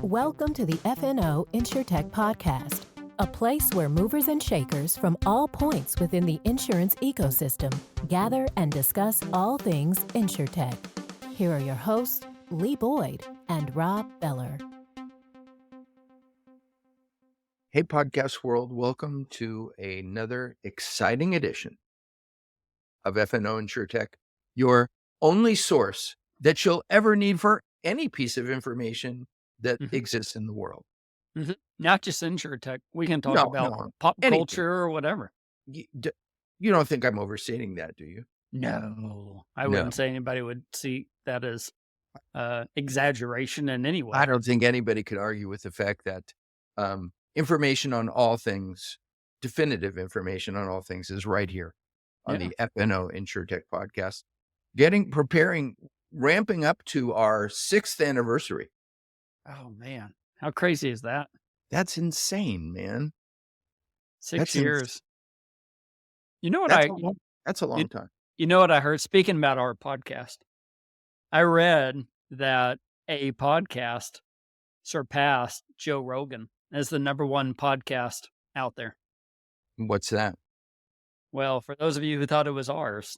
Welcome to the FNO InsurTech Podcast, a place where movers and shakers from all points within the insurance ecosystem gather and discuss all things InsurTech. Here are your hosts, Lee Boyd and Rob Beller. Hey, podcast world, welcome to another exciting edition of FNO InsurTech, your only source that you'll ever need for any piece of information that exists in the world. Not just InsurTech. We can talk No, about pop anything. culture or whatever. You don't think I'm overstating that, do you? No, I wouldn't say anybody would see that as exaggeration in any way. I don't think anybody could argue with the fact that information on all things, definitive information on all things, is right here on the FNO InsurTech podcast. Ramping up to our 6th anniversary. Oh man, how crazy is that? That's insane, man. 6 years. You know what that's a long time. You know what I heard? Speaking about our podcast, I read that a podcast surpassed Joe Rogan as the #1 podcast out there. What's that? Well, for those of you who thought it was ours,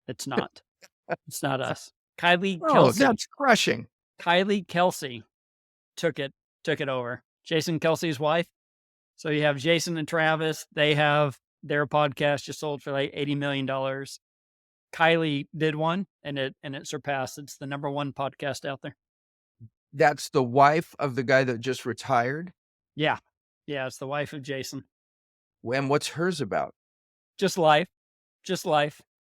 it's not. It's not us. Kylie Kelsey. Oh, that's crushing. Kylie Kelsey took it over. Jason Kelsey's wife. So you have Jason and Travis. They have their podcast just sold for like $80 million. Kylie did one and it surpassed. It's the #1 podcast out there. That's the wife of the guy that just retired? Yeah. Yeah, it's the wife of Jason. And what's hers about? Just life.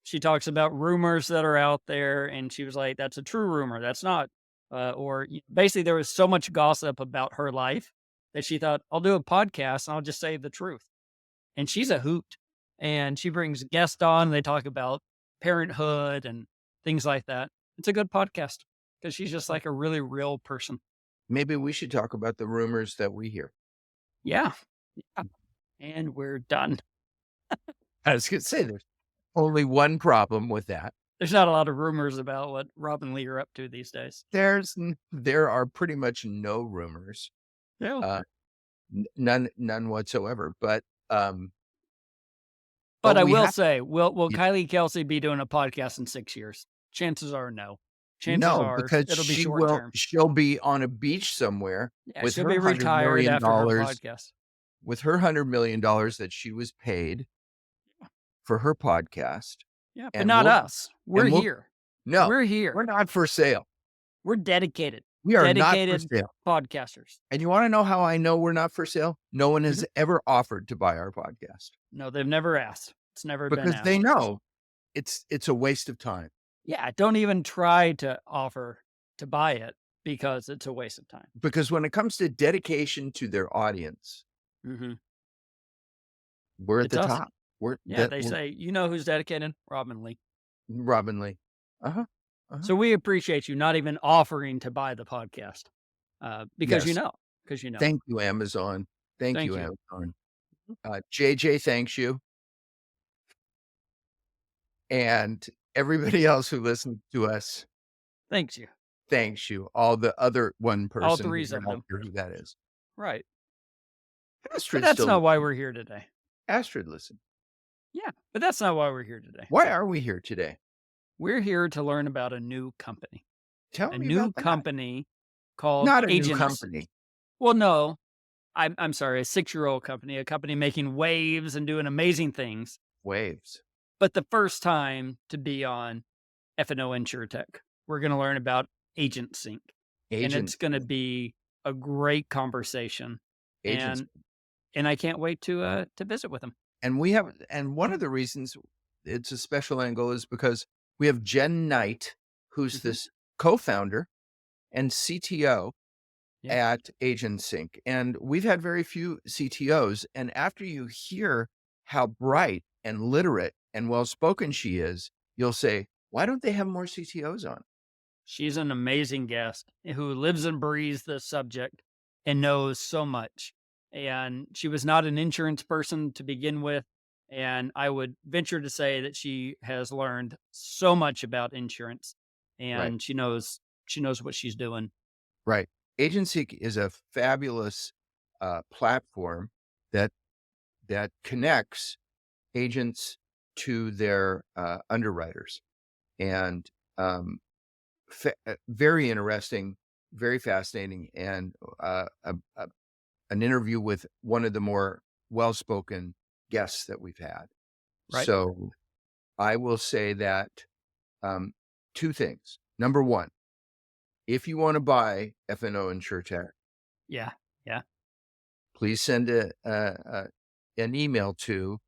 She talks about rumors that are out there, and she was like, that's a true rumor. That's not. Or basically, there was so much gossip about her life that she thought, I'll do a podcast and I'll just say the truth. And she's a hoot. And she brings guests on. They talk about parenthood and things like that. It's a good podcast because she's just like a really real person. Maybe we should talk about the rumors that we hear. Yeah. And we're done. I was going to say, there's only one problem with that. There's not a lot of rumors about what Rob and Lee are up to these days. There are pretty much no rumors. Yeah. None whatsoever. But I will say, will Kylie Kelsey be doing a podcast in 6 years? Chances are no. Chances are because it'll be short term. She'll be on a beach somewhere. Yeah, she'll be retired after her podcast. With her $100 million that she was paid for her podcast. Yeah, but not us. We're here. No, we're here. We're not for sale. We're dedicated. We are dedicated not for sale. Podcasters. And you want to know how I know we're not for sale? No one has ever offered to buy our podcast. No, they've never asked. It's never been asked. Because they know it's a waste of time. Yeah, don't even try to offer to buy it because it's a waste of time. Because when it comes to dedication to their audience, we're at the top. They say, you know who's dedicated? Robin Lee. So we appreciate you not even offering to buy the podcast because you know. Thank you, Amazon. Thank you, Amazon. JJ thanks you. And everybody else who listened to us. Thanks you. All the other one person. All 3 of them. Who that is. Right. Astrid, but that's not why we're here today. Astrid, listen. Yeah, but that's not why we're here today. Why are we here today? We're here to learn about a new company. Tell me about a new company called Not a AgentSync. new company. Well, no, I'm sorry, a 6-year-old company, a company making waves and doing amazing things. Waves. But the first time to be on FNO InsurTech, we're going to learn about AgentSync. And it's going to be a great conversation. And I can't wait to visit with them. And one of the reasons it's a special angle is because we have Jenn Knight, who's this co-founder and CTO at AgentSync. And we've had very few CTOs. And after you hear how bright and literate and well-spoken she is, you'll say, why don't they have more CTOs on? She's an amazing guest who lives and breathes the subject and knows so much. And she was not an insurance person to begin with. And I would venture to say that she has learned so much about insurance and she knows what she's doing. Right. AgentSync is a fabulous platform that connects agents to their underwriters, and very interesting, very fascinating, and an interview with one of the more well-spoken guests that we've had. Right. So I will say that two things. Number one, if you want to buy F&O InsurTech, Yeah. Yeah. please send an email to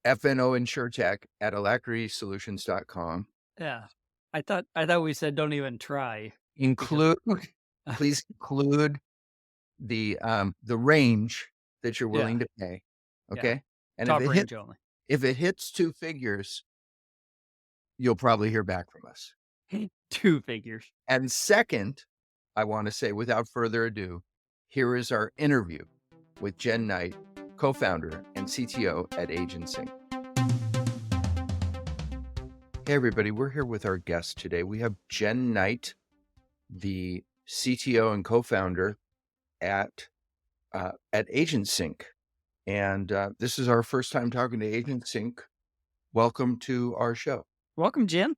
fnoinsurtech@alacritysolutions.com. Yeah. I thought we said don't even try. Include, please include the range that you're willing to pay. Okay. Yeah. And Top range only. if it hits 2 figures, you'll probably hear back from us. 2 figures. And second, I want to say, without further ado, here is our interview with Jenn Knight, co-founder and CTO at AgentSync. Hey, everybody. We're here with our guest today. We have Jenn Knight, the CTO and co-founder at AgentSync. And this is our first time talking to AgentSync. Welcome to our show. Welcome, Jenn.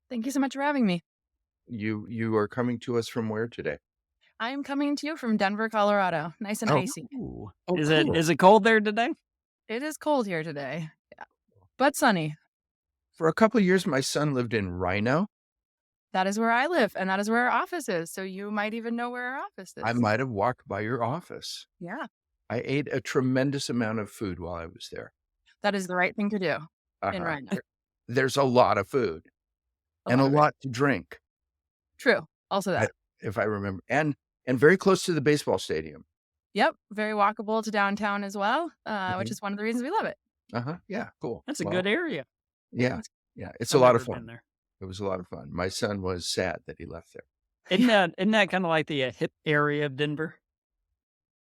Thank you so much for having me. You are coming to us from where today? I am coming to you from Denver, Colorado. Nice and icy. Ooh. Oh, Is cool. it cold there today? It is cold here today, but sunny. For a couple of years, my son lived in Rhino. That is where I live, and that is where our office is. So you might even know where our office is. I might have walked by your office. Yeah, I ate a tremendous amount of food while I was there. that is the right thing to do in Uh-huh. Rhino. There's a lot of food and a of it. lot to drink, True. Also that. if I remember, and very close to the baseball stadium. Yep. Very walkable to downtown as well, which is one of the reasons we love it. Yeah, cool. That's a Well, good area. Yeah, it's I've a lot of never been fun. there. It was a lot of fun. My son was sad that he left there. Isn't that kind of like the hip area of Denver?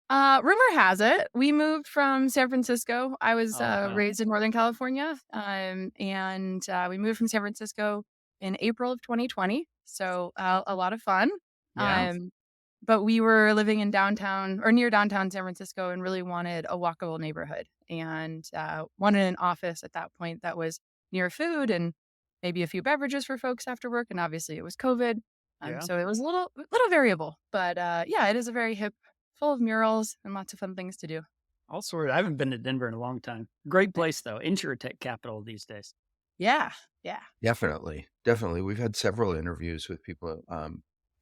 Rumor has it we moved from San Francisco. I was Uh-huh. raised in Northern California, and we moved from San Francisco in April of 2020. So a lot of fun. Yeah. But we were living in downtown or near downtown San Francisco and really wanted a walkable neighborhood and wanted an office at that point that was near food and maybe a few beverages for folks after work. And obviously it was COVID. Yeah. So it was a little variable. But yeah, it is a very hip, full of murals and lots of fun things to do. All sorts. I haven't been to Denver in a long time. Great place though. InsurTech capital these days. Yeah. Definitely. We've had several interviews with people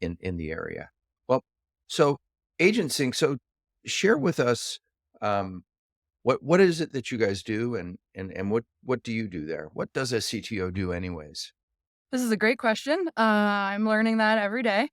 in the area. Well, so AgentSync. So share with us what is it that you guys do, and what do you do there? What does a CTO do, anyways? This is a great question. I'm learning that every day.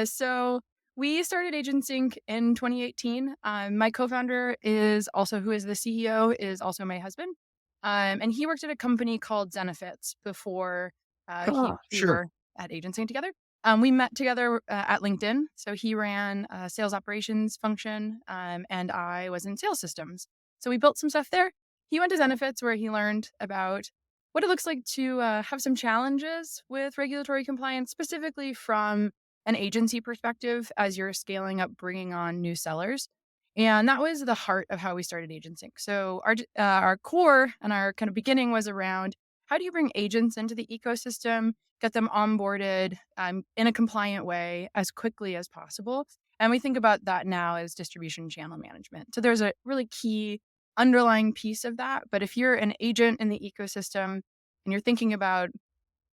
So we started AgentSync in 2018. My co-founder who is the CEO, is also my husband. And he worked at a company called Zenefits before we were at AgentSync together. We met together at LinkedIn. So he ran a sales operations function, and I was in sales systems. So we built some stuff there. He went to Zenefits, where he learned about what it looks like to have some challenges with regulatory compliance, specifically from an agency perspective as you're scaling up, bringing on new sellers. And that was the heart of how we started AgentSync. So our core and our kind of beginning was around how do you bring agents into the ecosystem, get them onboarded in a compliant way as quickly as possible. And we think about that now as distribution channel management. So there's a really key underlying piece of that. But if you're an agent in the ecosystem and you're thinking about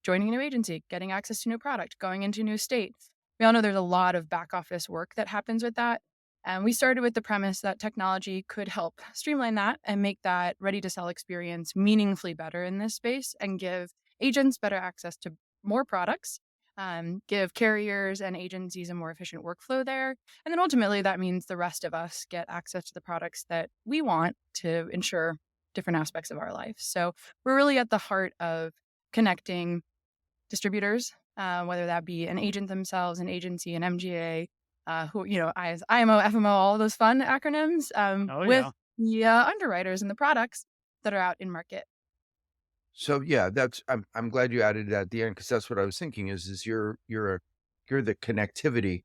joining a new agency, getting access to new product, going into a new state, we all know there's a lot of back office work that happens with that. And we started with the premise that technology could help streamline that and make that ready to sell experience meaningfully better in this space and give agents better access to more products, give carriers and agencies a more efficient workflow there. And then ultimately that means the rest of us get access to the products that we want to ensure different aspects of our life. So we're really at the heart of connecting distributors, whether that be an agent themselves, an agency, an MGA, IMO, FMO, all those fun acronyms, with the underwriters and the products that are out in market. So yeah, I'm glad you added that at the end, because that's what I was thinking is you're the connectivity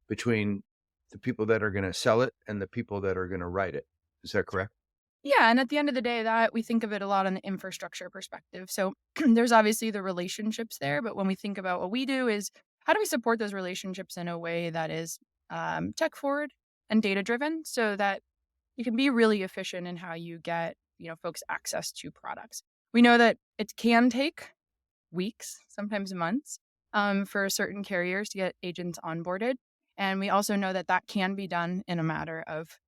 between the people that are going to sell it and the people that are going to write it. Is that correct? Yeah, and at the end of the day, that we think of it a lot on the infrastructure perspective. So there's obviously the relationships there, but when we think about what we do is how do we support those relationships in a way that is tech forward and data driven, so that you can be really efficient in how you get folks access to products. We know that it can take weeks, sometimes months, for certain carriers to get agents onboarded, and we also know that that can be done in a matter of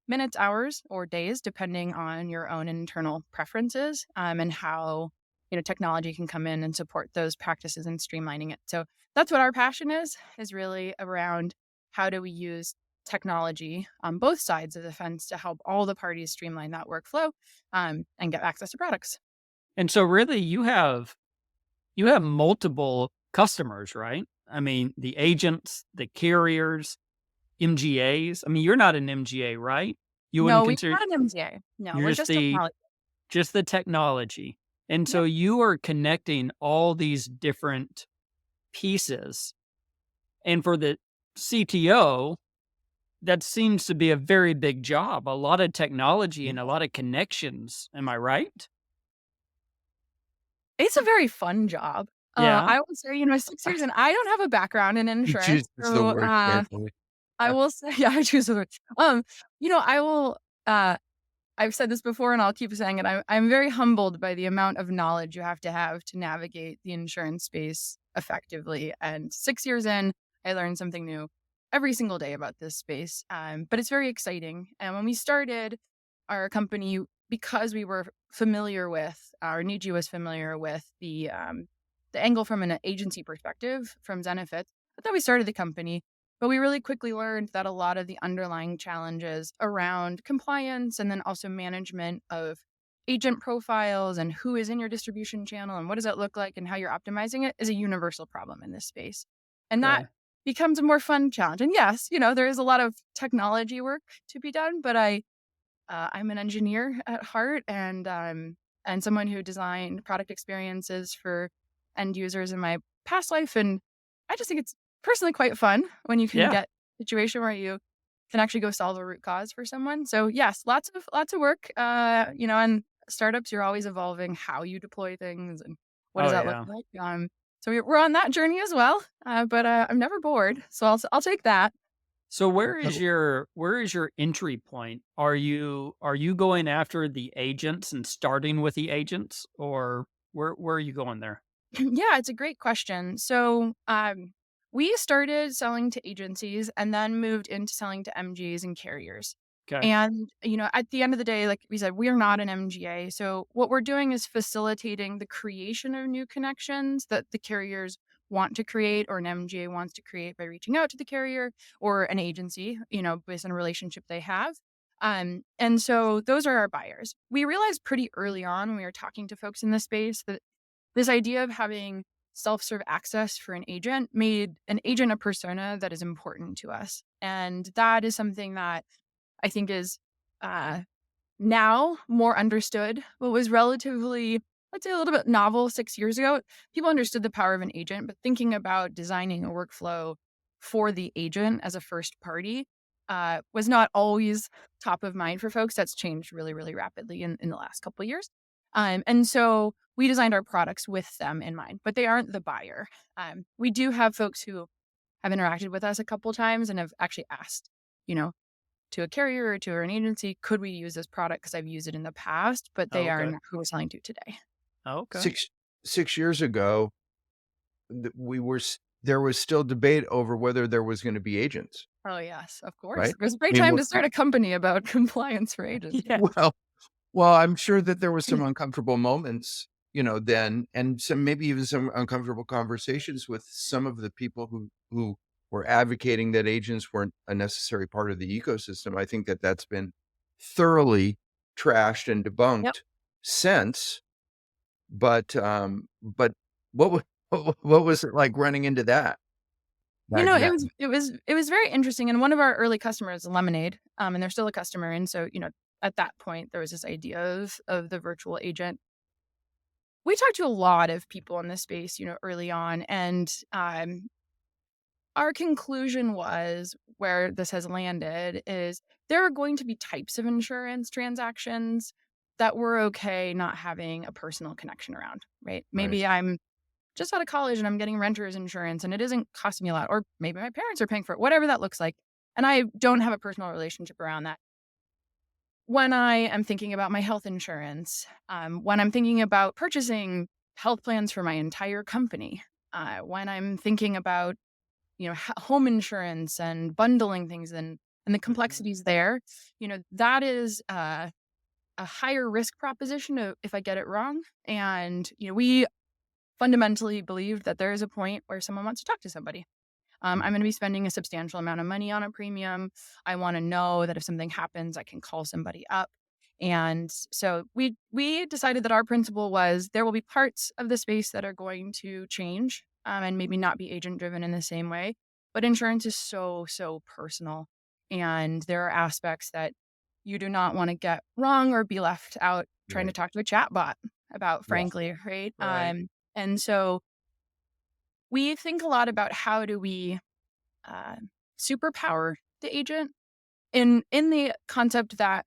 minutes, hours, or days, depending on your own internal preferences, and how technology can come in and support those practices and streamlining it. So that's what our passion is really around how do we use technology on both sides of the fence to help all the parties streamline that workflow, and get access to products. And so really you have multiple customers, right? I mean, the agents, the carriers, MGAs. I mean, you're not an MGA, right? You No, wouldn't we're consider not an MGA. No, you're we're just technology. just the technology. And so Yep. you are connecting all these different pieces. And for the CTO, that seems to be a very big job, a lot of technology and a lot of connections. Am I right? It's a very fun job. Yeah. I would say, 6 years in, I don't have a background in You choose insurance, the so word carefully. I will say, yeah, I choose the word. I will. I've said this before, and I'll keep saying it. I'm very humbled by the amount of knowledge you have to navigate the insurance space effectively. And 6 years in, I learned something new every single day about this space. But it's very exciting. And when we started our company, because we were familiar with, or Niji was familiar with the angle from an agency perspective from Zenefits, I thought we started the company. But we really quickly learned that a lot of the underlying challenges around compliance and then also management of agent profiles and who is in your distribution channel and what does that look like and how you're optimizing it is a universal problem in this space. And that Okay. becomes a more fun challenge. And yes, there is a lot of technology work to be done, but I'm an engineer at heart, and someone who designed product experiences for end users in my past life. And I just think it's personally quite fun when you can Yeah. get a situation where you can actually go solve a root cause for someone. So yes, lots of work. And startups, you're always evolving how you deploy things and what does Oh, that look yeah. like. So we're on that journey as well. But I'm never bored, so I'll take that. So where is your entry point? Are you going after the agents and starting with the agents, or where are you going there? Yeah, it's a great question. So, we started selling to agencies and then moved into selling to MGAs and carriers. Okay. And, at the end of the day, like we said, we're not an MGA. So, what we're doing is facilitating the creation of new connections that the carriers want to create or an MGA wants to create by reaching out to the carrier or an agency, based on a relationship they have. And so those are our buyers. We realized pretty early on when we were talking to folks in this space that this idea of having self-serve access for an agent made an agent a persona that is important to us. And that is something that I think is uh, now more understood, but was relatively, let's say, a little bit novel 6 years ago. People understood the power of an agent, but thinking about designing a workflow for the agent as a first party was not always top of mind for folks. That's changed really, really rapidly in the last couple of years. And so we designed our products with them in mind, but they aren't the buyer. We do have folks who have interacted with us a couple times and have actually asked, to a carrier or to an agency, could we use this product? Because I've used it in the past, but they are Okay. not who we're selling to today. Okay. 6 years ago, there was still debate over whether there was going to be agents, Oh, yes, of course. right? It was a I great mean, time to start a company about compliance for agents. Yeah. well, I'm sure that there was some uncomfortable moments, then, and maybe even some uncomfortable conversations with some of the people who were advocating that agents weren't a necessary part of the ecosystem. I think that that's been thoroughly trashed and Yep. debunked since. But what was what was it like running into that back It then? was very interesting. And one of our early customers, Lemonade, and they're still a customer. And so, at that point, there was this idea of the virtual agent. We talked to a lot of people in this space, early on, and our conclusion was, where this has landed, is there are going to be types of insurance transactions that we're okay not having a personal connection around, right? Maybe I'm just out of college and I'm getting renter's insurance and it isn't costing me a lot, or maybe my parents are paying for it, whatever that looks like. And I don't have a personal relationship around that. When I am thinking about my health insurance, when I'm thinking about purchasing health plans for my entire company, when I'm thinking about, home insurance and bundling things and the complexities there, that is a higher risk proposition if I get it wrong. And, we fundamentally believed that there is a point where someone wants to talk to somebody. I'm going to be spending a substantial amount of money on a premium. I want to know that if something happens, I can call somebody up. And so we decided that our principle was there will be parts of the space that are going to change and maybe not be agent driven in the same way. But insurance is so, so personal. And there are aspects that you do not want to get wrong or be left out trying to talk to a chat bot about, frankly, right? Right. And so we think a lot about how do we superpower the agent in the concept that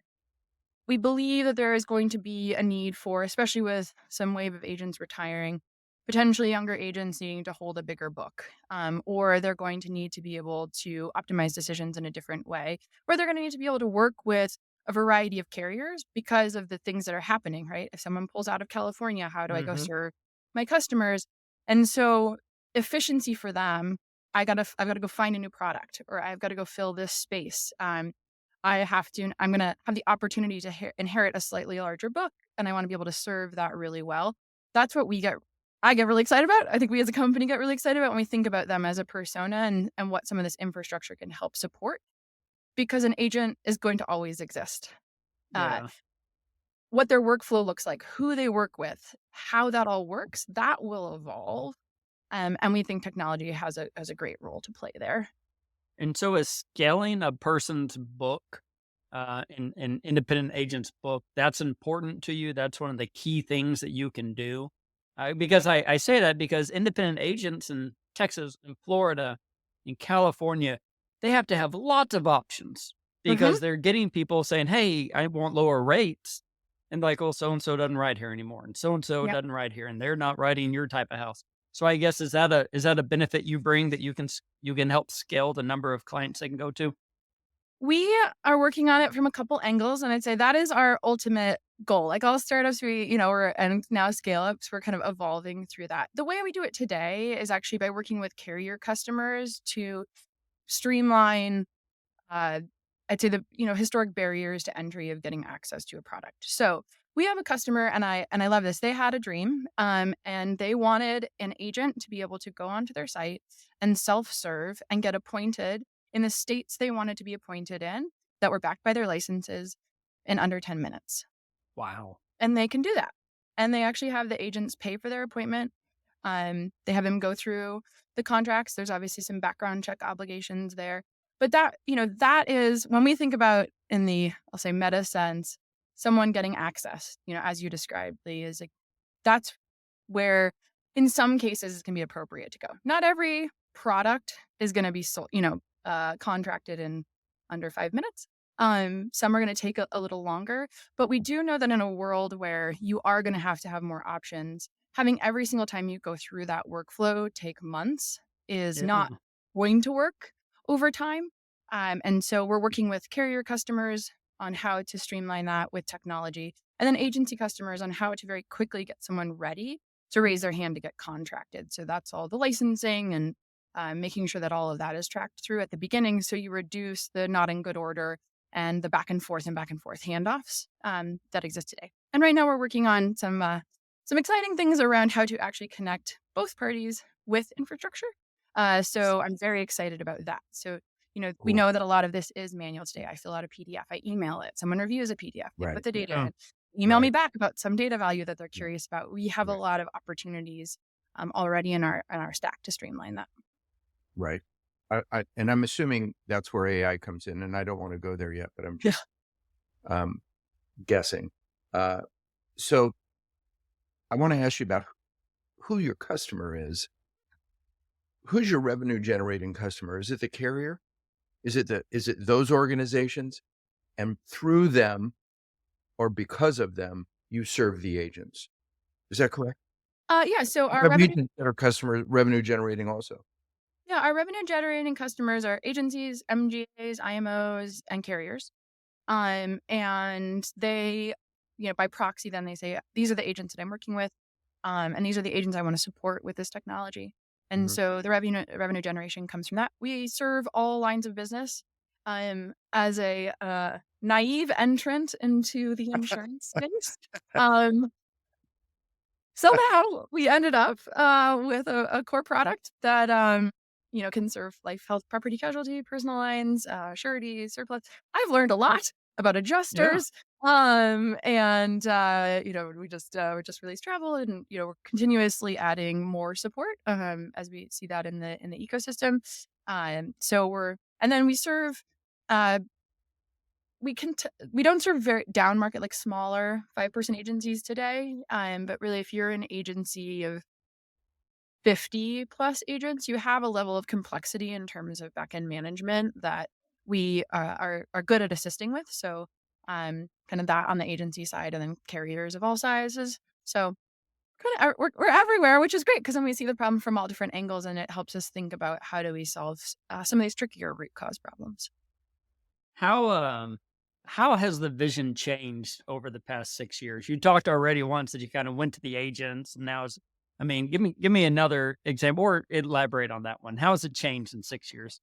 we believe that there is going to be a need for, especially with some wave of agents retiring, potentially younger agents needing to hold a bigger book, or they're going to need to be able to optimize decisions in a different way, or they're going to need to be able to work with a variety of carriers because of the things that are happening, right? If someone pulls out of California, how do I go serve my customers? And so efficiency for them, I've got to go find a new product, or I've got to go fill this space. I'm going to have the opportunity to inherit a slightly larger book, and I want to be able to serve that really well. That's what I get really excited about. I think we as a company get really excited about when we think about them as a persona and what some of this infrastructure can help support, because an agent is going to always exist. Yeah. What their workflow looks like, who they work with, how that all works, that will evolve. And we think technology has a great role to play there. And so is scaling a person's book, an independent agent's book, that's important to you? That's one of the key things that you can do? Because I say that because independent agents in Texas and Florida, in California, they have to have lots of options because they're getting people saying, hey, I want lower rates. And like, oh, so-and-so doesn't ride here anymore. And so-and-so Yep. doesn't ride here. And they're not riding your type of house. So I guess is that a benefit you bring that you can help scale the number of clients they can go to? We are working on it from a couple angles, and I'd say that is our ultimate goal. Like all startups, and now scale ups, we're kind of evolving through that. The way we do it today is actually by working with carrier customers to streamline, uh, I'd say historic barriers to entry of getting access to a product. So we have a customer, and I love this. They had a dream, and they wanted an agent to be able to go onto their site and self-serve and get appointed in the states they wanted to be appointed in that were backed by their licenses in under 10 minutes. Wow. And they can do that. And they actually have the agents pay for their appointment. They have them go through the contracts. There's obviously some background check obligations there. But that is when we think about in the, I'll say, meta sense, someone getting access, as you described, Lee, is like, that's where in some cases it can be appropriate to go. Not every product is going to be sold, contracted in under 5 minutes. Some are going to take a little longer, but we do know that in a world where you are going to have more options, having every single time you go through that workflow take months is not going to work over time. And so we're working with carrier customers on how to streamline that with technology, and then agency customers on how to very quickly get someone ready to raise their hand to get contracted. So that's all the licensing and making sure that all of that is tracked through at the beginning, so you reduce the not in good order and the back and forth handoffs that exist today. And right now we're working on some exciting things around how to actually connect both parties with infrastructure. So I'm very excited about that. So, we know that a lot of this is manual today. I fill out a PDF, I email it, someone reviews a PDF, they put the data in, email me back about some data value that they're curious about. We have a lot of opportunities already in our stack to streamline that. Right. And I'm assuming that's where AI comes in, and I don't want to go there yet, but I'm just guessing. So I want to ask you about who your customer is. who's your revenue generating customer? Is it the carrier? Is it those organizations? And through them or because of them, you serve the agents. Is that correct? Yeah. So You our have revenue, agents that are customer revenue generating also. yeah, our revenue generating customers are agencies, MGAs, IMOs, and carriers. And they, by proxy, then they say, these are the agents that I'm working with. And these are the agents I want to support with this technology. And Mhm. so the revenue generation comes from that. We serve all lines of business. As a naive entrant into the insurance space, um, somehow we ended up with a core product that can serve life, health, property, casualty, personal lines, surety, surplus. I've learned a lot about Yeah. adjusters. And we just released travel, and we're continuously adding more support as we see that in the ecosystem. So and then we serve uh we don't serve very down market, like smaller 5-person agencies today. But really, if you're an agency of 50 plus agents, you have a level of complexity in terms of back end management that we are good at assisting with. So kind of that on the agency side, and then carriers of all sizes. So kind of we're everywhere, which is great because then we see the problem from all different angles, and it helps us think about how do we solve some of these trickier root cause problems. How has the vision changed over the past 6 years? You talked already once that you kind of went to the agents, and now is, I mean, give me another example or elaborate on that one. How has it changed in 6 years?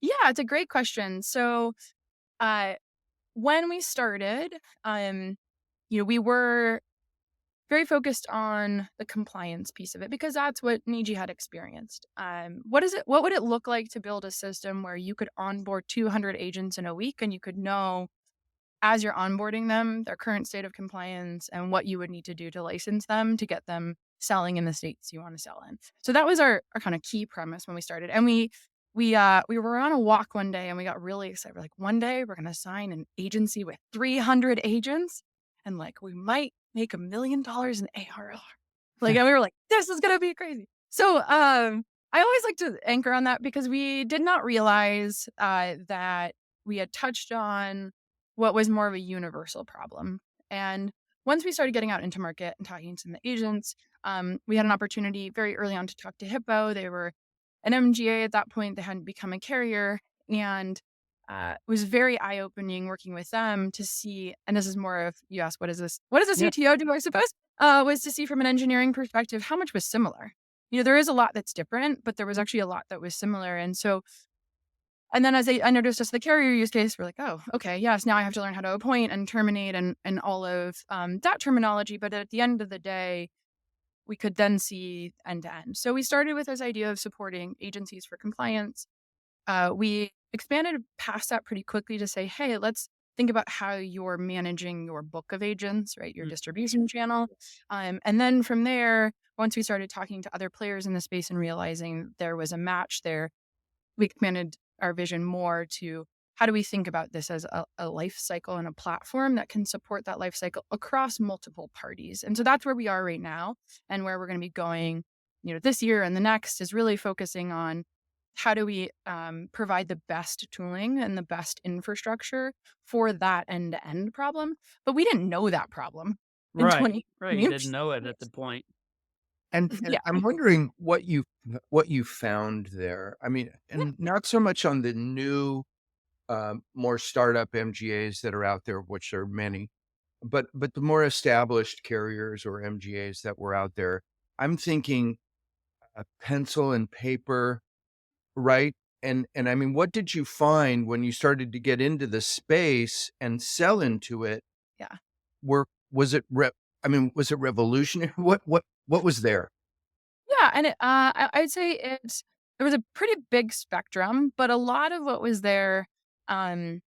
Yeah, it's a great question. So uh, when we started, we were very focused on the compliance piece of it because that's what Niji had experienced. What would it look like to build a system where you could onboard 200 agents in a week, and you could know as you're onboarding them their current state of compliance and what you would need to do to license them to get them selling in the states you want to sell in. So that was our kind of key premise when we started. And we were on a walk one day, and we got really excited. We're like, one day we're going to sign an agency with 300 agents, and like we might make $1 million in ARR. Like, and we were like, this is going to be crazy. So I always like to anchor on that because we did not realize that we had touched on what was more of a universal problem. And once we started getting out into market and talking to the agents, we had an opportunity very early on to talk to Hippo. They were an MGA at that point. They hadn't become a carrier. And it was very eye-opening working with them to see, and this is more of, you asked, what is this? What does a Yeah. CTO do, I suppose? Was to see from an engineering perspective how much was similar. There is a lot that's different, but there was actually a lot that was similar. And so, and then as I noticed just the carrier use case, we're like, oh, okay, yes, now I have to learn how to appoint and terminate and all of that terminology. But at the end of the day, we could then see end to end. So we started with this idea of supporting agencies for compliance. We expanded past that pretty quickly to say, hey, let's think about how you're managing your book of agents, right? Your Mm. distribution channel. And then from there, once we started talking to other players in the space and realizing there was a match there, we expanded our vision more to how do we think about this as a life cycle and a platform that can support that life cycle across multiple parties. And so that's where we are right now, and where we're going to be going, this year and the next is really focusing on how do we provide the best tooling and the best infrastructure for that end-to-end problem. But we didn't know that problem in Right. Right. You 2020. didn't know it at the point. And Yeah. I'm wondering what you found there. I mean, Yeah. and not so much on the new, more startup MGAs that are out there, which are many, but the more established carriers or MGAs that were out there. I'm thinking pencil and paper, right? And I mean, what did you find when you started to get into the space and sell into it? Yeah. Was it I mean, was it revolutionary? What was there? Yeah, and I'd say there was a pretty big spectrum, but a lot of what was there um,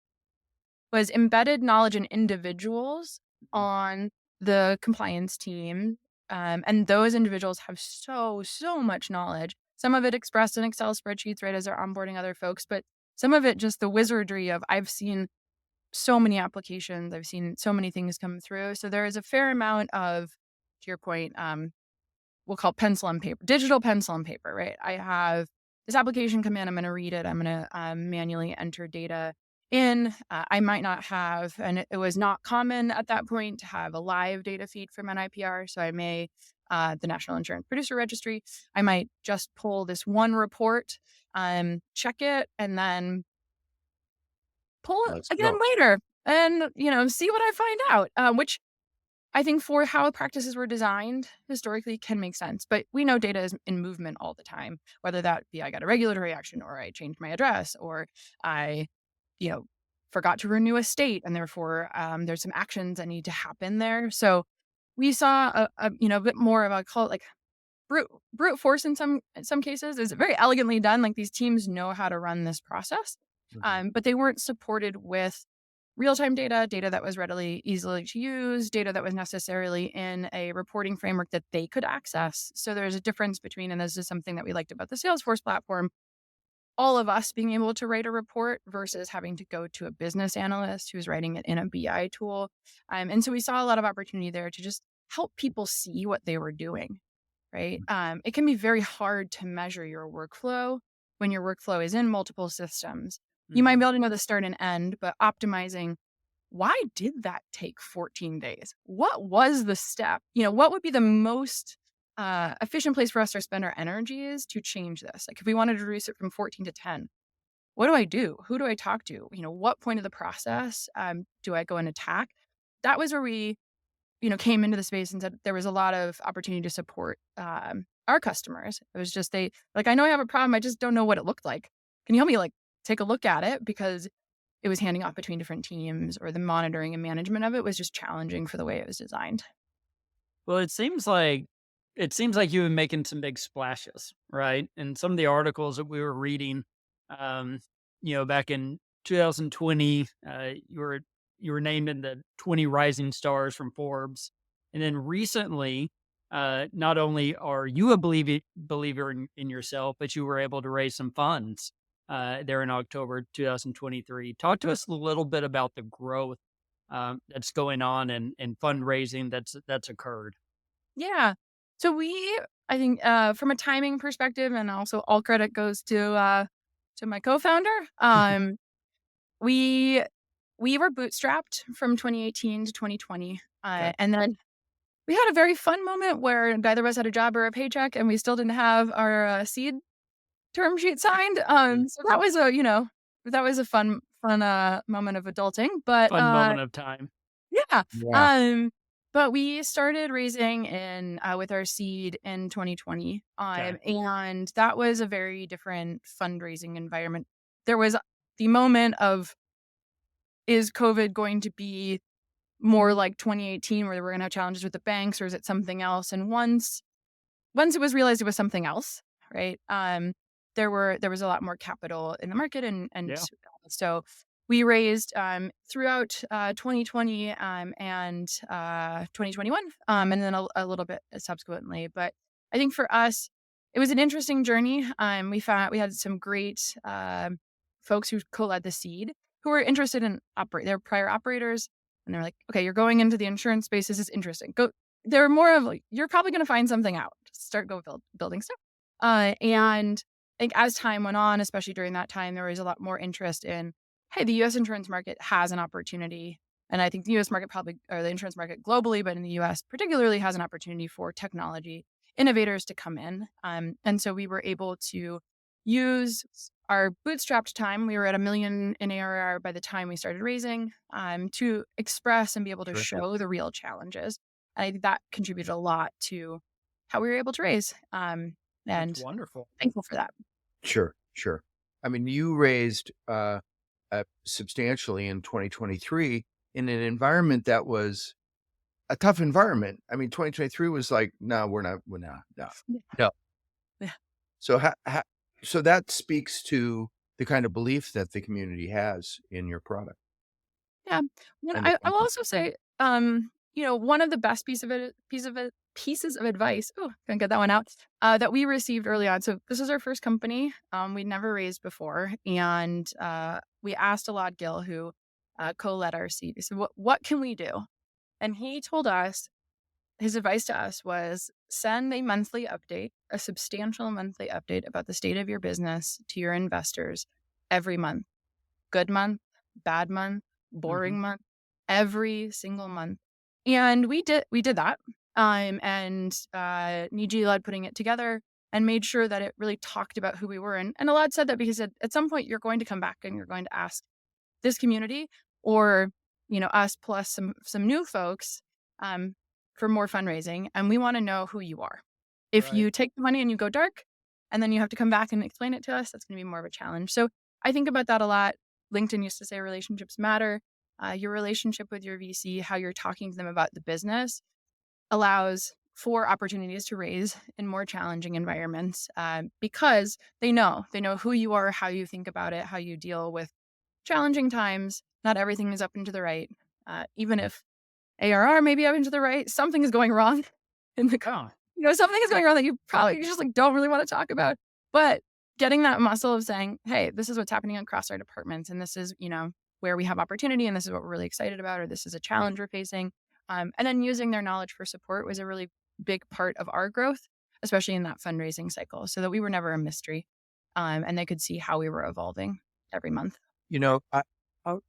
was embedded knowledge in individuals on the compliance team, and those individuals have so much knowledge. Some of it expressed in Excel spreadsheets, right, as they're onboarding other folks, but some of it just the wizardry of I've seen so many applications, I've seen so many things come through. So there is a fair amount of, to your point, we'll call pencil and paper, digital pencil and paper, right? I have this application come in, I'm going to read it, I'm going to manually enter data in. I might not have, and it was not common at that point to have a live data feed from NIPR. So I may, the National Insurance Producer Registry, I might just pull this one report, check it, and then pull it Let's again go. later and, see what I find out, which I think for how practices were designed historically can make sense. But we know data is in movement all the time, whether that be I got a regulatory action or I changed my address or I, forgot to renew a state and therefore there's some actions that need to happen there. So we saw a bit more of a call it like brute force in some cases. Is very elegantly done. Like these teams know how to run this process, but they weren't supported with real-time data that was readily, easily to use, data that was necessarily in a reporting framework that they could access. So there's a difference between, and this is something that we liked about the Salesforce platform, all of us being able to write a report versus having to go to a business analyst who's writing it in a BI tool. And so we saw a lot of opportunity there to just help people see what they were doing, right? It can be very hard to measure your workflow when your workflow is in multiple systems. You might be able to know the start and end, but optimizing, why did that take 14 days? What was the step? What would be the most efficient place for us to spend our energies to change this? Like if we wanted to reduce it from 14 to 10, what do I do? Who do I talk to? What point of the process do I go and attack? That was where we, came into the space and said there was a lot of opportunity to support our customers. It was just I know I have a problem. I just don't know what it looked like. Can you help me take a look at it? Because it was handing off between different teams or the monitoring and management of it was just challenging for the way it was designed. Well, it seems like you've been making some big splashes, right? And some of the articles that we were reading, back in 2020, you were named in the 20 rising stars from Forbes, and then recently, not only are you a believer in yourself, but you were able to raise some funds there in October 2023. Talk to us a little bit about the growth that's going on and fundraising that's occurred. Yeah. So I think from a timing perspective, and also all credit goes to my co-founder. We were bootstrapped from 2018 to 2020, Okay. and then we had a very fun moment where neither of us had a job or a paycheck, and we still didn't have our seed term sheet signed. So that was a fun moment of adulting. But Fun moment of time. yeah. Yeah. But we started raising in with our seed in 2020, Okay. and that was a very different fundraising environment. There was the moment of, is COVID going to be more like 2018, where we're going to have challenges with the banks, or is it something else? And once it was realized it was something else, right? There was a lot more capital in the market, and Yeah. so we raised throughout 2020 and 2021, and then a little bit subsequently. But I think for us, it was an interesting journey. We had some great folks who co-led the seed who were interested in their prior operators, and they're like, okay, you're going into the insurance space. This is interesting. Go. They're more of you're probably going to find something out. Start building stuff. And I think as time went on, especially during that time, there was a lot more interest in, hey, the U.S. insurance market has an opportunity. And I think the U.S. market or the insurance market globally, but in the U.S. particularly, has an opportunity for technology innovators to come in. And so we were able to use our bootstrapped time. We were at $1 million in ARR by the time we started raising, to express and be able to show the real challenges. And I think that contributed a lot to how we were able to raise. And That's wonderful. thankful for that. Sure. I mean, you raised substantially in 2023 in an environment that was a tough environment. I mean, 2023 was like, no, we're not. No. Yeah. So that speaks to the kind of belief that the community has in your product. Yeah. And I will also say, one of the best pieces of advice, gonna get that one out, that we received early on. So this is our first company. We'd never raised before. And we asked Alad Gill, who co-led our seed. We said, what can we do? And he told us, his advice to us was send a monthly update, a substantial monthly update about the state of your business to your investors every month. Good month, bad month, boring month, every single month. And we did that. And Niji led putting it together and made sure that it really talked about who we were. And Alad said that because at some point you're going to come back and you're going to ask this community or, us plus some new folks for more fundraising. And we want to know who you are. If you take the money and you go dark and then you have to come back and explain it to us, that's going to be more of a challenge. So I think about that a lot. LinkedIn used to say relationships matter. Your relationship with your VC, how you're talking to them about the business, allows for opportunities to raise in more challenging environments because they know who you are, how you think about it, how you deal with challenging times. Not everything is up and to the right. Even if ARR may be up and to the right, something is going wrong in the something is going wrong that you probably just don't really want to talk about. But getting that muscle of saying, hey, this is what's happening across our departments, and this is, where we have opportunity, and this is what we're really excited about, or this is a challenge we're facing. And then using their knowledge for support was a really big part of our growth, especially in that fundraising cycle, so that we were never a mystery, and they could see how we were evolving every month.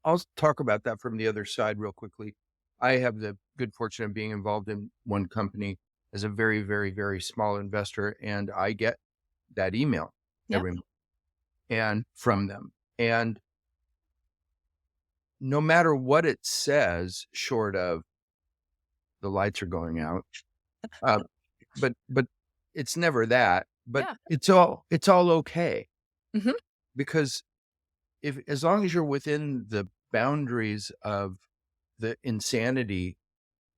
I'll talk about that from the other side real quickly. I have the good fortune of being involved in one company as a very, very, very small investor, and I get that email every month and from them. And no matter what it says, short of the lights are going out, but it's never that. But it's all okay, because as long as you're within the boundaries of the insanity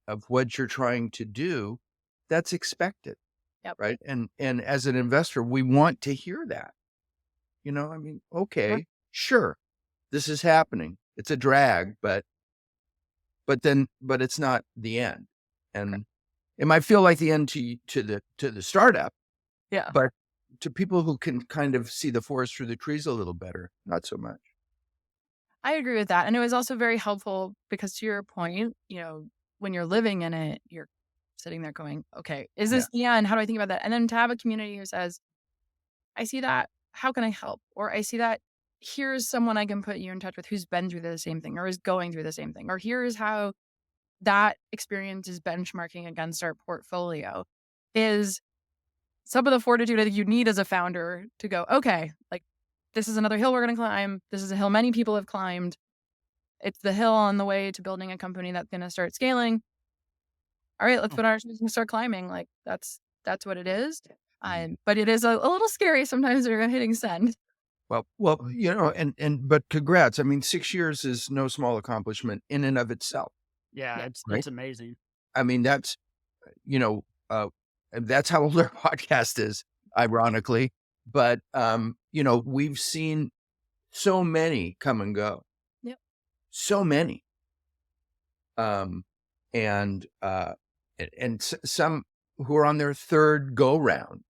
of what you're trying to do, that's expected, right? And as an investor, we want to hear that. Okay, sure, this is happening. It's a drag, but it's not the end. And it might feel like the end to the startup. Yeah. But to people who can kind of see the forest through the trees a little better, not so much. I agree with that. And it was also very helpful because, to your point, when you're living in it, you're sitting there going, okay, is this the end? How do I think about that? And then to have a community who says, I see that. How can I help? Or I see that. Here's someone I can put you in touch with who's been through the same thing or is going through the same thing. Or here's how that experience is benchmarking against our portfolio, is some of the fortitude that you need as a founder to go, okay, this is another hill we're going to climb. This is a hill many people have climbed. It's the hill on the way to building a company that's going to start scaling. All right, let's put ours and start climbing. That's what it is. But it is a little scary sometimes when you're hitting send. Well, but congrats. I mean, 6 years is no small accomplishment in and of itself. Yeah, it's amazing. I mean, that's how old our podcast is, ironically. But, we've seen so many come and go. Yep. So many. And some who are on their third go round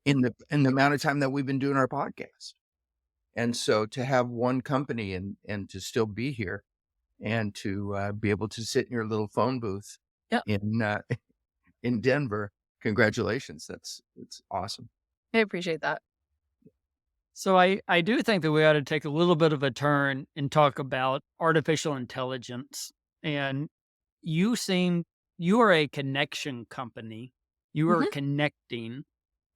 in the amount of time that we've been doing our podcast. And so to have one company and to still be here and to be able to sit in your little phone booth in Denver, congratulations. It's awesome. I appreciate that. So I do think that we ought to take a little bit of a turn and talk about artificial intelligence. And you are a connection company. You are connecting,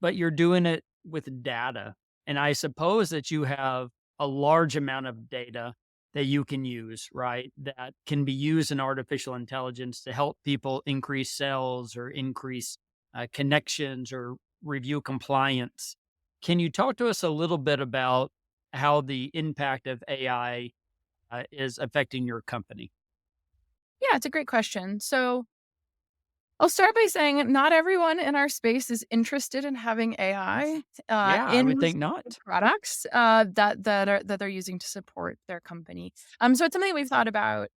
but you're doing it with data. And I suppose that you have a large amount of data that you can use, right? That can be used in artificial intelligence to help people increase sales or increase connections or review compliance. Can you talk to us a little bit about how the impact of AI is affecting your company? Yeah, it's a great question. So I'll start by saying not everyone in our space is interested in having AI I would think not. Products that they're using to support their company. So it's something we've thought about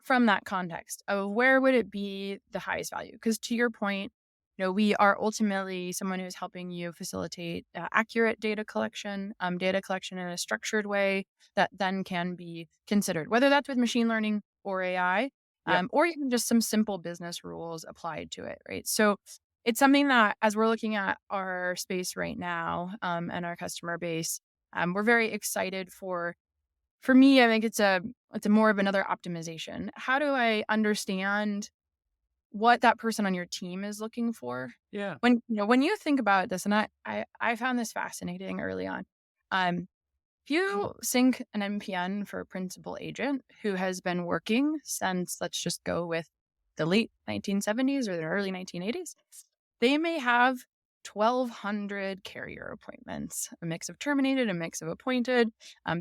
from that context of where would it be the highest value? Because to your point, we are ultimately someone who's helping you facilitate accurate data collection in a structured way that then can be considered, whether that's with machine learning or AI. Yep. or even just some simple business rules applied to it, right? So it's something that, as we're looking at our space right now, and our customer base, we're very excited for. For me, I think it's a more of another optimization. How do I understand what that person on your team is looking for? Yeah. When you think about this, and I found this fascinating early on. If you sync an NPN for a principal agent who has been working since, let's just go with the late 1970s or the early 1980s, they may have 1,200 carrier appointments, a mix of terminated, a mix of appointed.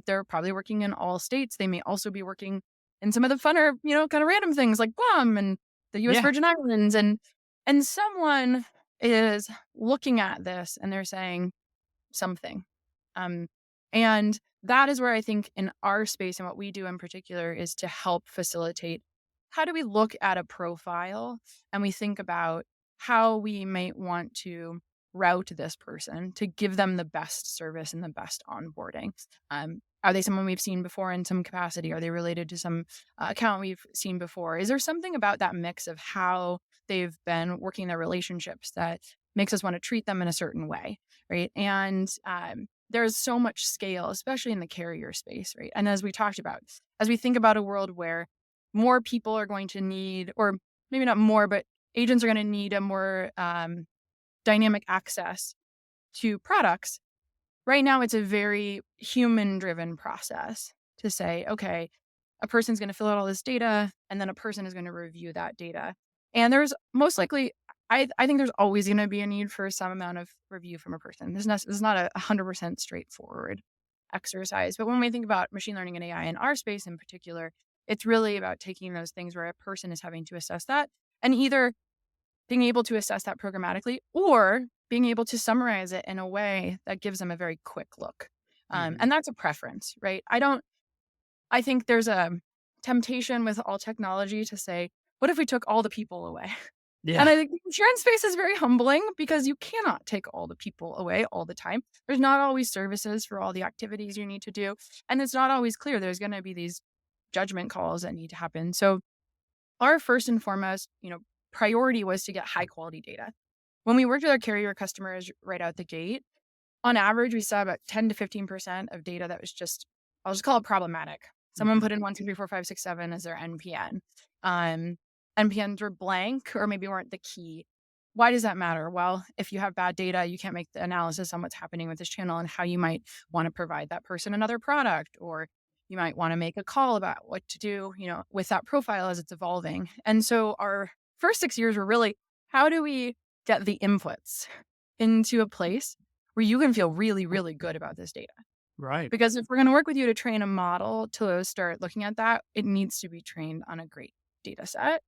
They're probably working in all states. They may also be working in some of the funner, kind of random things like Guam and the U.S. Yeah. Virgin Islands. And someone is looking at this and they're saying something. And that is where I think in our space and what we do in particular is to help facilitate how do we look at a profile and we think about how we might want to route this person to give them the best service and the best onboarding. Are they someone we've seen before in some capacity? Are they related to some account we've seen before? Is there something about that mix of how they've been working their relationships that makes us want to treat them in a certain way, right? And there's so much scale, especially in the carrier space, right? And as we talked about, as we think about a world where more people are going to need, or maybe not more, but agents are going to need a more dynamic access to products. Right now, it's a very human-driven process to say, okay, a person's going to fill out all this data, and then a person is going to review that data. And there's most likely, I think there's always going to be a need for some amount of review from a person. This is not a 100% straightforward exercise. But when we think about machine learning and AI in our space in particular, it's really about taking those things where a person is having to assess that and either being able to assess that programmatically or being able to summarize it in a way that gives them a very quick look. And that's a preference, right? I think there's a temptation with all technology to say, what if we took all the people away? Yeah. And I think the insurance space is very humbling because you cannot take all the people away all the time. There's not always services for all the activities you need to do. And it's not always clear. There's going to be these judgment calls that need to happen. So our first and foremost, priority was to get high quality data. When we worked with our carrier customers right out the gate, on average, we saw about 10 to 15% of data that was just, I'll just call it problematic. Someone put in 1, 2, 3, 4, 5, 6, 7 as their NPN. NPNs were blank or maybe weren't the key. Why does that matter? Well, if you have bad data, you can't make the analysis on what's happening with this channel and how you might want to provide that person another product, or you might want to make a call about what to do, with that profile as it's evolving. And so our first 6 years were really, how do we get the inputs into a place where you can feel really, really good about this data? Right. Because if we're going to work with you to train a model to start looking at that, it needs to be trained on a great data set.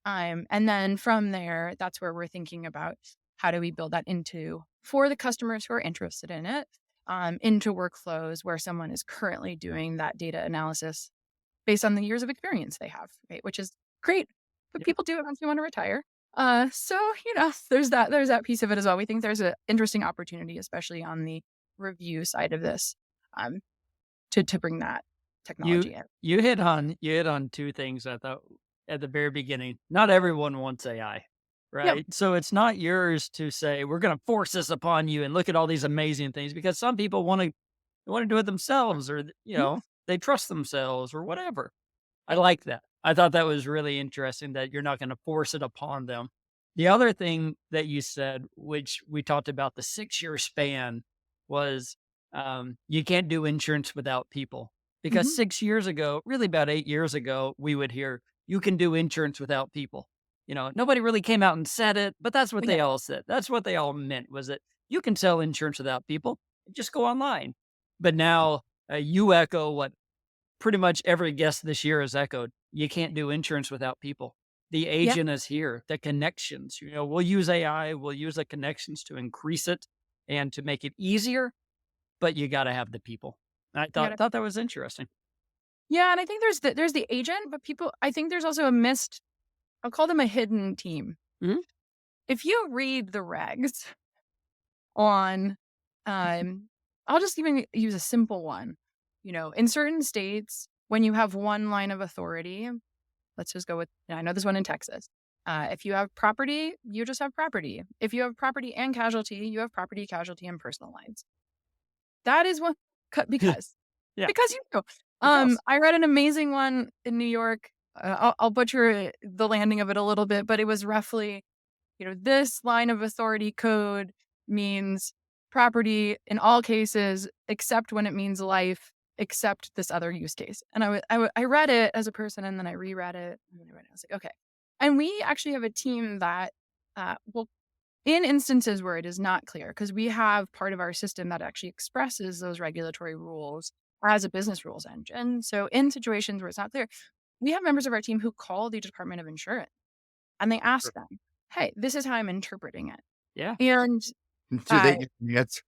And then from there, that's where we're thinking about how do we build that for the customers who are interested in it, into workflows where someone is currently doing that data analysis based on the years of experience they have, right? Which is great, but people do it once you want to retire. So there's that piece of it as well. We think there's an interesting opportunity, especially on the review side of this, to bring that technology in. You hit on two things I thought at the very beginning. Not everyone wants AI, right? Yep. So it's not yours to say we're going to force this upon you and look at all these amazing things, because some people want to do it themselves, or they trust themselves or whatever. I like that. I thought that was really interesting that you're not going to force it upon them. The other thing that you said, which we talked about the 6-year span, was you can't do insurance without people. Because 6 years ago, really about 8 years ago, we would hear, you can do insurance without people. Nobody really came out and said it, but that's what they all said. That's what they all meant, was that you can sell insurance without people. Just go online. But now you echo what pretty much every guest this year has echoed. You can't do insurance without people. The agent is here, the connections, we'll use AI, we'll use the connections to increase it and to make it easier, but you got to have the people. I thought that was interesting. Yeah, and I think there's the agent, but I think there's also I'll call them a hidden team. Mhm. If you read the regs on, I'll just even use a simple one. In certain states, when you have one line of authority, let's just go with, I know this one in Texas. If you have property, you just have property. If you have property and casualty, you have property, casualty, and personal lines. That is one, because you do. I read an amazing one in New York. I'll butcher the landing of it a little bit, but it was roughly, this line of authority code means property in all cases, except when it means life, except this other use case. And I read it as a person, and then I reread it. And I was like, okay. And we actually have a team that will, in instances where it is not clear, because we have part of our system that actually expresses those regulatory rules as a business rules engine. So in situations where it's not clear, we have members of our team who call the Department of Insurance and they ask them, hey, this is how I'm interpreting it. Yeah. And Do they get the answer?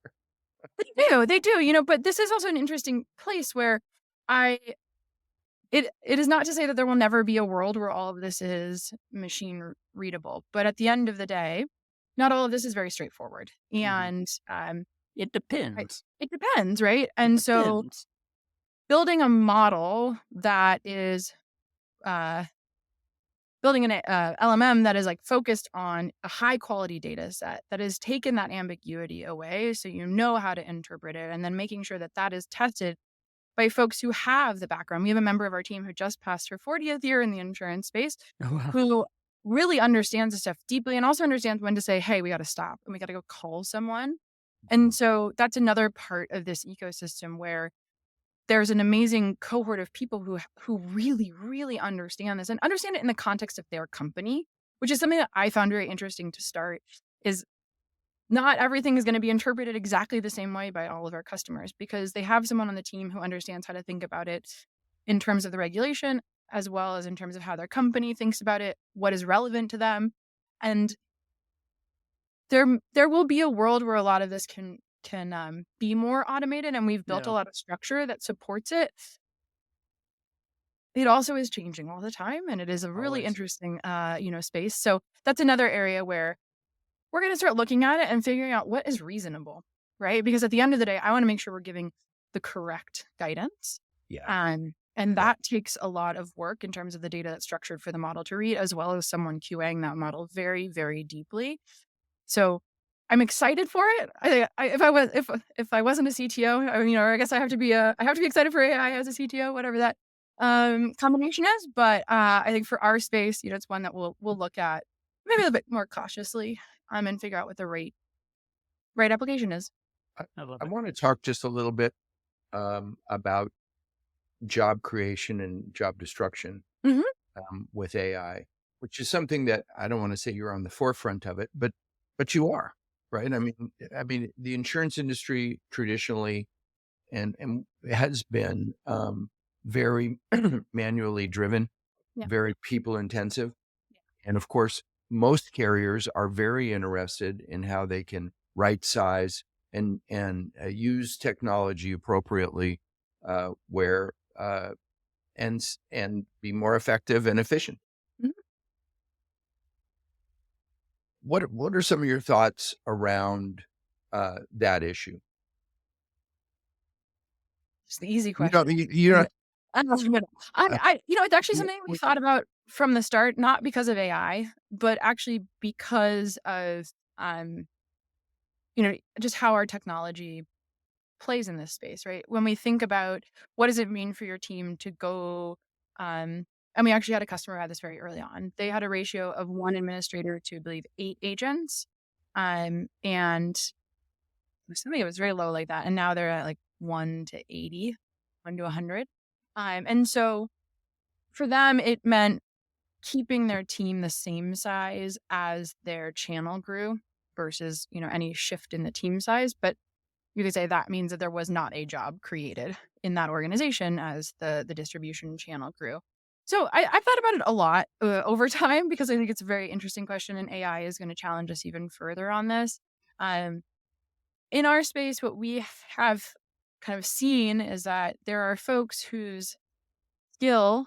They do, but this is also an interesting place where it is not to say that there will never be a world where all of this is machine readable, but at the end of the day, not all of this is very straightforward. And it depends. It depends, right? And so building a model that is building an LMM that is like focused on a high quality data set that has taken that ambiguity away, so you know how to interpret it, and then making sure that that is tested by folks who have the background. We have a member of our team who just passed her 40th year in the insurance space, who really understands the stuff deeply and also understands when to say, hey, we got to stop and we got to go call someone. And so that's another part of this ecosystem where there's an amazing cohort of people who really, really understand this and understand it in the context of their company, which is something that I found very interesting to start. Is not everything is going to be interpreted exactly the same way by all of our customers, because they have someone on the team who understands how to think about it in terms of the regulation, as well as in terms of how their company thinks about it, what is relevant to them. And there will be a world where a lot of this can be more automated, and we've built a lot of structure that supports it. It also is changing all the time, and it is a really interesting, space. So that's another area where we're going to start looking at it and figuring out what is reasonable, right? Because at the end of the day, I want to make sure we're giving the correct guidance. Yeah. And that takes a lot of work in terms of the data that's structured for the model to read, as well as someone QAing that model very, very deeply. So I'm excited for it. If I wasn't a CTO, I guess I have to be excited for AI as a CTO, whatever that combination is. But I think for our space, it's one that we'll look at maybe a little bit more cautiously and figure out what the right application is. I want to talk just a little bit about job creation and job destruction with AI, which is something that I don't want to say you're on the forefront of it, but you are, right? I mean, the insurance industry traditionally and has been very manually driven, very people intensive, and of course, most carriers are very interested in how they can right size and use technology appropriately, where and be more effective and efficient. What are some of your thoughts around that issue? It's the easy question. It's actually something we thought about from the start, not because of AI, but actually because of just how our technology plays in this space, right? When we think about what does it mean for your team to go, and we actually had a customer who had this very early on. They had a ratio of 1 administrator to, I believe, 8 agents, and something it was very low like that, and now they're at like 1 to 80, 1 to 100, and so for them it meant keeping their team the same size as their channel grew versus any shift in the team size. But you could say that means that there was not a job created in that organization as the distribution channel grew. So I've thought about it a lot over time, because I think it's a very interesting question, and AI is going to challenge us even further on this. In our space, what we have kind of seen is that there are folks whose skill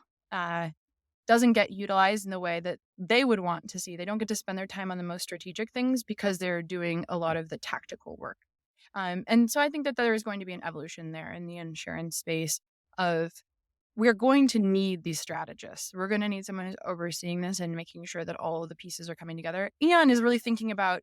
doesn't get utilized in the way that they would want to see. They don't get to spend their time on the most strategic things because they're doing a lot of the tactical work. And so I think that there is going to be an evolution there in the insurance space of we're going to need these strategists. We're going to need someone who's overseeing this and making sure that all of the pieces are coming together, and is really thinking about,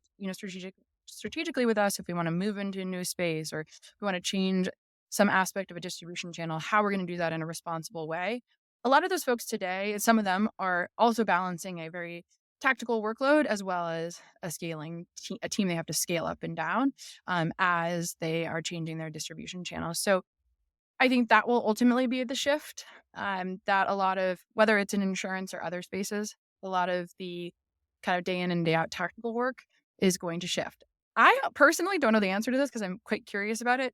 strategically with us, if we want to move into a new space or if we want to change some aspect of a distribution channel, how we're going to do that in a responsible way. A lot of those folks today, some of them are also balancing a very tactical workload as well as a team they have to scale up and down as they are changing their distribution channels. So I think that will ultimately be the shift, that a lot of, whether it's in insurance or other spaces, a lot of the kind of day in and day out tactical work is going to shift. I personally don't know the answer to this because I'm quite curious about it.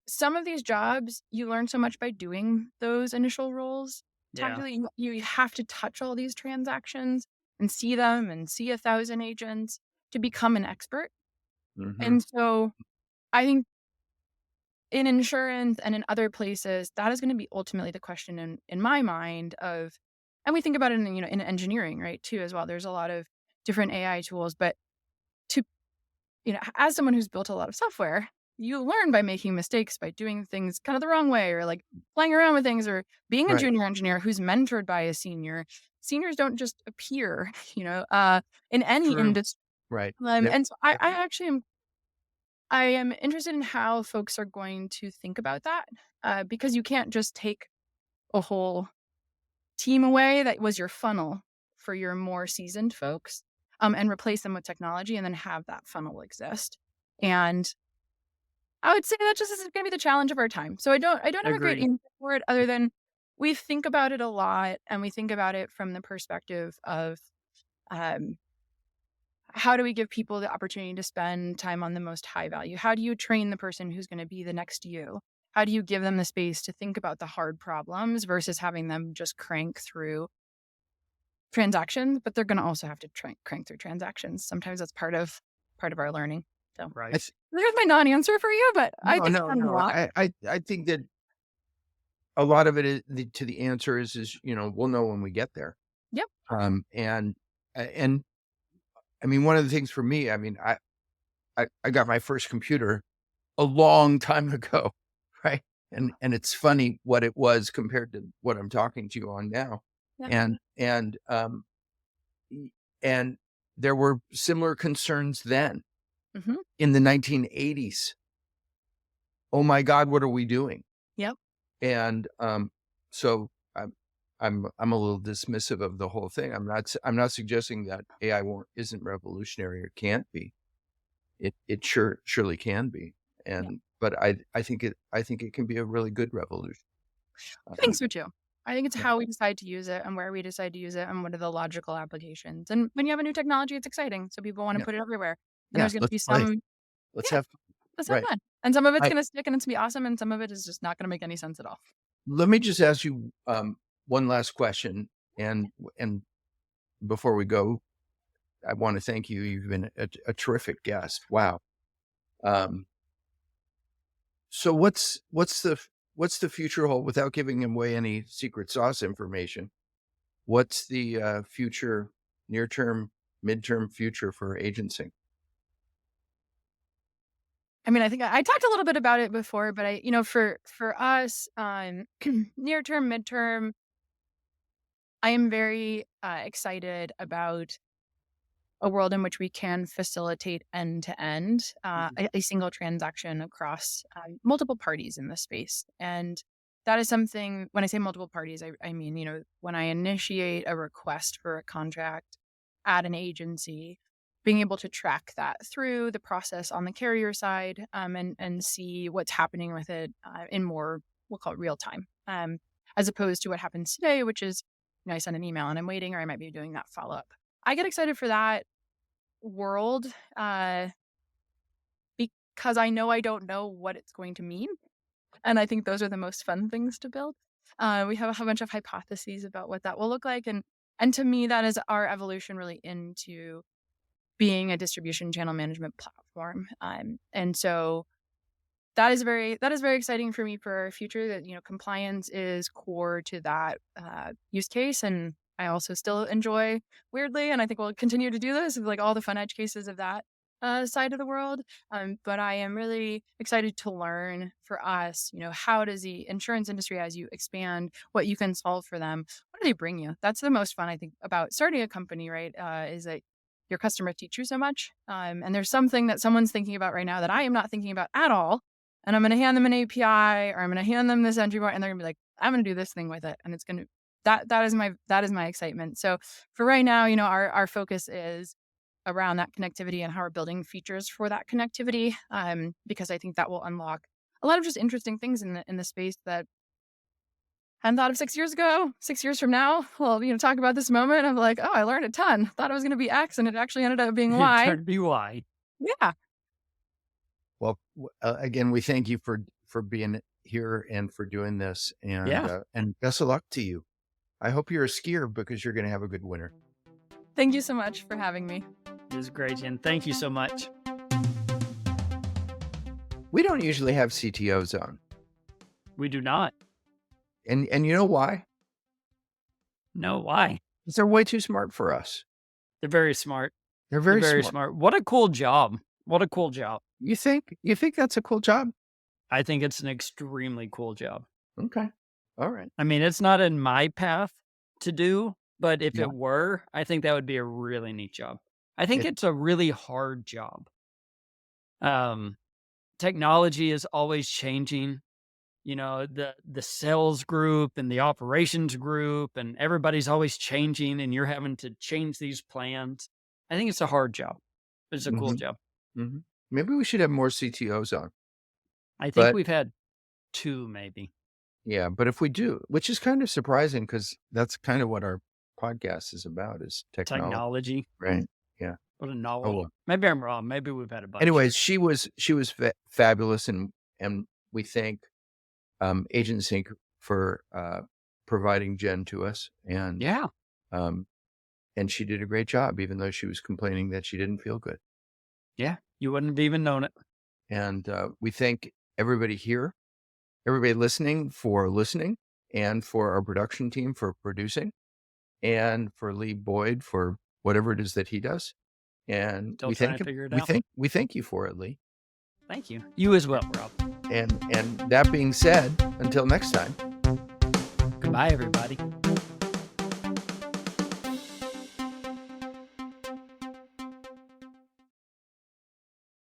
Some of these jobs, you learn so much by doing those initial roles. Yeah. Tactically, you have to touch all these transactions and see them and see 1,000 agents to become an expert. Mhm. And so I think in insurance and in other places, that is going to be ultimately the question in my mind of, and we think about it in engineering, right, too, as well. There's a lot of different AI tools, but to, as someone who's built a lot of software, you learn by making mistakes, by doing things kind of the wrong way, or like playing around with things, or being a Right. junior engineer who's mentored by a senior. Seniors don't just appear, in any True. industry. Right. And so I actually I am interested in how folks are going to think about that, because you can't just take a whole team away that was your funnel for your more seasoned folks, and replace them with technology and then have that funnel exist. And I would say that just is going to be the challenge of our time. So I don't have a great Agreed. answer for it, other than we think about it a lot, and we think about it from the perspective of, um, how do we give people the opportunity to spend time on the most high value? How do you train the person who's going to be the next you? How do you give them the space to think about the hard problems versus having them just crank through transactions? But they're going to also have to crank through transactions. Sometimes that's part of our learning. So Right. I th- there's my non-answer for you, but I think no, it's a lot. I think that a lot of it is the answer is we'll know when we get there. Yep. And I mean, one of the things for me, I mean, I got my first computer a long time ago, right? And it's funny what it was compared to what I'm talking to you on now. Yeah. And there were similar concerns then Mhm. in the 1980s. Oh my God, what are we doing? Yep. And so I'm a little dismissive of the whole thing. I'm not suggesting that AI isn't revolutionary or can't be. It surely can be. But I think it can be a really good revolution. I think so too. I think it's Yeah. how we decide to use it and where we decide to use it and what are the logical applications. And when you have a new technology, it's exciting. So people want to Yeah. put it everywhere. And Yeah, there's going to let's be play. some, Let's yeah, have fun. let's have Right. fun. And some of it's I going to stick and it's going to be awesome. And some of it is just not going to make any sense at all. Let me just ask you one last question, and before we go, I want to thank you. You've been a terrific guest. Wow. Um, so what's the future hold without giving away any secret sauce information? What's the future, near term, midterm future for AgentSync? I mean, I think I talked a little bit about it before, but for us, near term, midterm, I am very excited about a world in which we can facilitate end-to-end, a single transaction across multiple parties in the space. And that is something, when I say multiple parties, I mean, when I initiate a request for a contract at an agency, being able to track that through the process on the carrier side, and see what's happening with it in more, we'll call it real time, as opposed to what happens today, which is, I send an email and I'm waiting, or I might be doing that follow-up. I get excited for that world, because I know I don't know what it's going to mean. And I think those are the most fun things to build. We have a bunch of hypotheses about what that will look like. And to me, that is our evolution really into being a distribution channel management platform. And so that is very exciting for me for our future, that, compliance is core to that use case. And I also still enjoy, weirdly, and I think we'll continue to do this, like all the fun edge cases of that, side of the world. But I am really excited to learn for us, how does the insurance industry, as you expand what you can solve for them, what do they bring you? That's the most fun, I think, about starting a company, right? Is that your customer teach you so much. And there's something that someone's thinking about right now that I am not thinking about at all. And I'm going to hand them an API, or I'm going to hand them this entry point, and they're going to be like, I'm going to do this thing with it. And it's going to, that is my excitement. So for right now, our focus is around that connectivity and how we're building features for that connectivity, because I think that will unlock a lot of just interesting things in the space that I hadn't thought of 6 years ago. 6 years from now, we'll talk about this moment of like, oh, I learned a ton. Thought it was going to be X, and it actually ended up being It Y. turned to be Y. Yeah. Well, again, we thank you for being here and for doing this, and best of luck to you. I hope you're a skier because you're going to have a good winter. Thank you so much for having me. It was great, Jen. Thank you so much. We don't usually have CTOs on, We do not. and you know why? No, why? Because they're way too smart for us. They're very smart. They're They're very, very smart. smart. What a cool job. What a cool job. You think that's a cool job? I think it's an extremely cool job. Okay, all right. I mean, it's not in my path to do, but if Yeah. it were, I think that would be a really neat job. I think It- it's a really hard job. Technology is always changing. The sales group and the operations group, and everybody's always changing, and you're having to change these plans. I think it's a hard job. But it's a cool Mhm. job. Mhm. Maybe we should have more CTOs on. I think But we've had 2 maybe. yeah, but if we do, which is kind of surprising because that's kind of what our podcast is about, is technology, Technology. right? Yeah. What a Oh, novel. well. Maybe I'm wrong. Maybe we've had a bunch. Anyways, she was fabulous, and we thank AgentSync for providing Jenn to us, and Yeah. and she did a great job, even though she was complaining that she didn't feel good. Yeah. You wouldn't have even known it. And we thank everybody here, everybody listening for listening, and for our production team for producing, and for Lee Boyd for whatever it is that he does. And Still we trying thank to him. figure it We out. thank you for it, Lee. Thank you. You as well, Rob. And that being said, until next time. Goodbye, everybody.